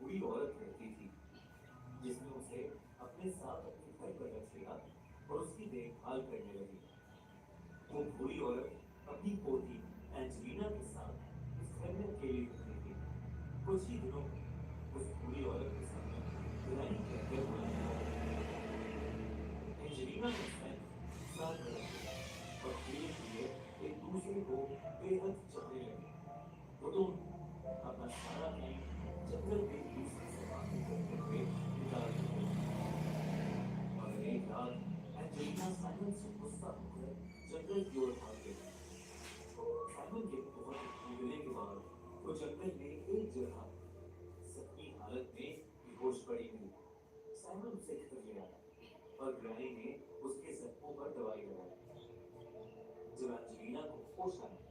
बूढ़ी औरत रहती थी, जिसने उसे अपने साथ अपने घर पर रख लिया और उसकी देखभाल करने लगी। वो बूढ़ी औरत अपनी पोती एंजेलिना के साथ उस घर में अकेली रहती थी। कुछ ही दिनों में उस बूढ़ी औरत के सामने ग्रैनी कहकर बुलाने लगा। एंजेलिना और सैम साथ में रहते और धीरे धीरे एक दूसरे को बेहद चाहने लगे। वो दोनों अपना सारा टाइम जंगल में एक दूसरे से बातें करते हुए बिता देते थे। मगर एक रात एंजेलिना साइमन से गुस्सा होकर जंगल की ओर भाग गई। साइमन के बहुत कूदने के बाद वो जंगल में एक जगह जख्मी हालत में बेहोश पड़ी मिली। साइमन उसे घर ले आया और ग्रैनी ने उसके जख्मों पर दवाई लगाई। जब एंजेलिना को होश आया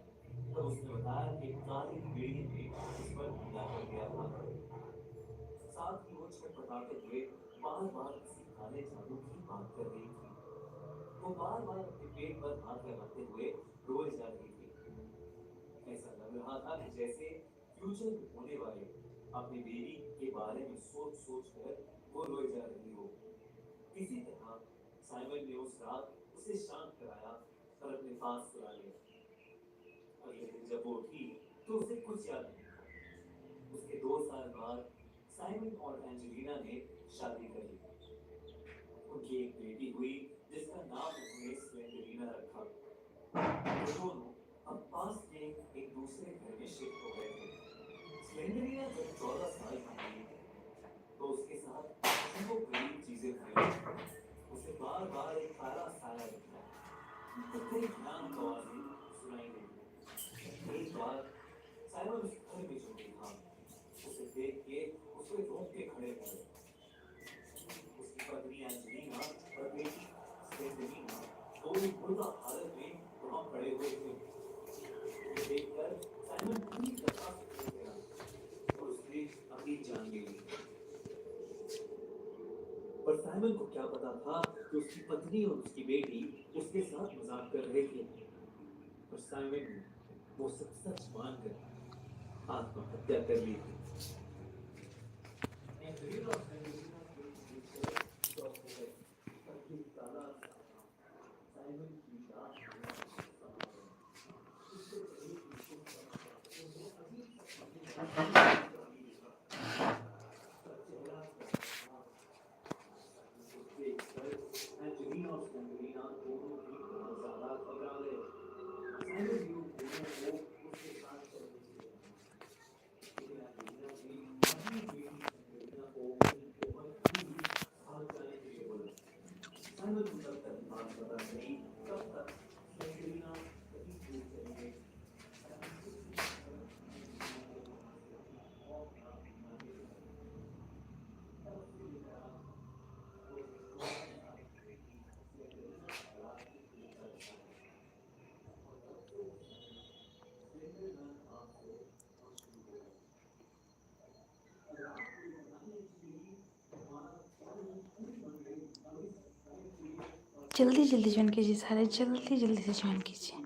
तब उसने बताया कि काली भेड़िए ने उस पर हमला कर दिया था। साथ ही वो छटपटाते हुए बार बार किसी काले जादू की बात कर रही थी। वो बार बार अपने पेट पर हाथ लगाते हुए रोए जा रही थी। ऐसा लग रहा था कि जैसे फ्यूचर में होने वाले अपनी बेबी के बारे में सोच सोच कर वो रोए जा रही हो। किसी तरह साइमन ने उस रात उसे शांत कराया और अपने पास सुला लिया। अगले दिन जब वो उठी तो उसे कुछ याद नहीं था। उसके 2 साल बाद साइमन और एंजेलिना ने शादी कर ली। उनकी एक बेटी हुई जिसका नाम उन्होंने स्लेंडरीना रखा। वो दोनों अब पास के एक दूसरे घर में शिफ्ट हो गए थे। स्लेंडरीना जब 14 साल की हुई तो उसके साथ अजीबो गरीब चीजें होने लगी। उसे बार बार एक काला साया दिखता, तो कई भयानक आवाजें सुनाई देती। एक बार साइमन उस घर में जो भी था उसे देख के उसे रोक के खड़े कर दिया। उसकी पत्नी एंजेलिना और बेटी सेरेनिना दोनों मुर्दा हालत में वहां खड़े हुए थे। उन्हें देखकर साइमन पूरी तरह से डर गया और उसने अपनी जान ले ली। पर साइमन को क्या पता था कि उसकी पत्नी और उसकी बेटी उसके साथ मजाक कर रहे थे। पर साइमन ने वो सब सच मानकर आत्महत्या कर ली थी। एंजेलिना और सेरेनिना के देखकर शॉक हो गए। और ये काला साया साइमन की रात में समा गया। इससे पहले कि उसको पता चला, उन्हें अजीब सा खाने वाला एक आदमी दिखा। उसका चेहरा खौफनाक था। उसे देखकर एंजेलिना और सेरेनिना दोनों ही बहुत ज्यादा घबरा गए। साइमन ने उन दोनों को उसके साथ चलने के लिए कहा, लेकिन एंजेलिना ने अपनी बेटी सेरेनिना को कहीं बहुत दूर भाग जाने के लिए बोला। साइमन को तब तक बात पता चली कब तक सेरेनिना कहीं दूर चली गई। साइमन को इसी खबर एंजेलिना के वहां से अपनी खौफनाक बातें सुनाई दी। तब से लेकर आज तक वो अपनी 14 साल की बेटी सेरेनिना की तलाश में ढूंढता रहता है। और तब से वो साइमन स्लेंडरमैन नाम से मशहूर हो गया। अगर आपको ये कहानी अच्छी लगी तो हमारा चैनल पूरी मंडे अभी सब्सक्राइब कीजिए और जल्दी जल्दी ज्वाइन कीजिए सारे, जल्दी जल्दी से ज्वाइन कीजिए।